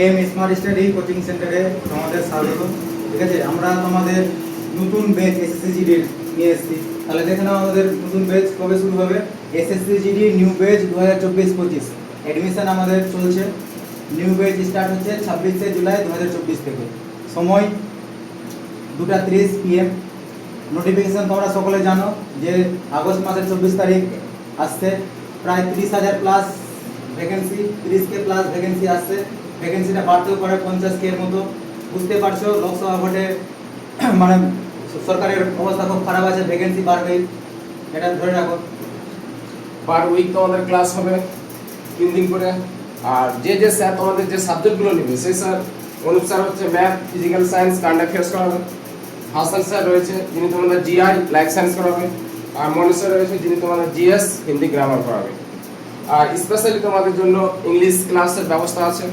M smart study coaching সেন্টারে তোমাদের স্বাগত। ঠিক আছে, আমরা তোমাদের নতুন ব্যাচ এসএসসি নিয়ে এসেছি। তাহলে দেখে নাও আমাদের নতুন ব্যাচ কবে শুরু হবে। এসএসসি নিউ ব্যাচ 2024-25 অ্যাডমিশন আমাদের চলছে। নিউ ব্যাচ স্টার্ট হচ্ছে 26শে জুলাই 2024 থেকে। সময় 2:30 PM। নোটিফিকেশন তোমরা সকলে জানো যে আগস্ট মাসের 24 তারিখ আসছে। প্রায় 30,000 plus vacancy, 30K plus vacancy আসছে। ভ্যাকেন্সিটা বাড়তেও পারে 50K এর মতো। বুঝতে পারছো লোকসভা ভোটে মানে সরকারের অবস্থা খুব খারাপ আছে, ভ্যাকেন্সি বাড়বেই, এটা ধরে রাখো। পার উইক তোমাদের ক্লাস হবে 3 দিন করে। আর যে স্যার তোমাদের যে সাবজেক্টগুলো নেবে সেই স্যার, অনুপ স্যার হচ্ছে math, physical science, current affairs করাবে। হাসান স্যার রয়েছে যিনি তোমাদের জিআই লাইফ সায়েন্স করাবে। আর মনি স্যার রয়েছে যিনি তোমাদের জিএস হিন্দি গ্রামার করাবে। আর স্পেশালি তোমাদের জন্য ইংলিশ ক্লাসের ব্যবস্থা আছে।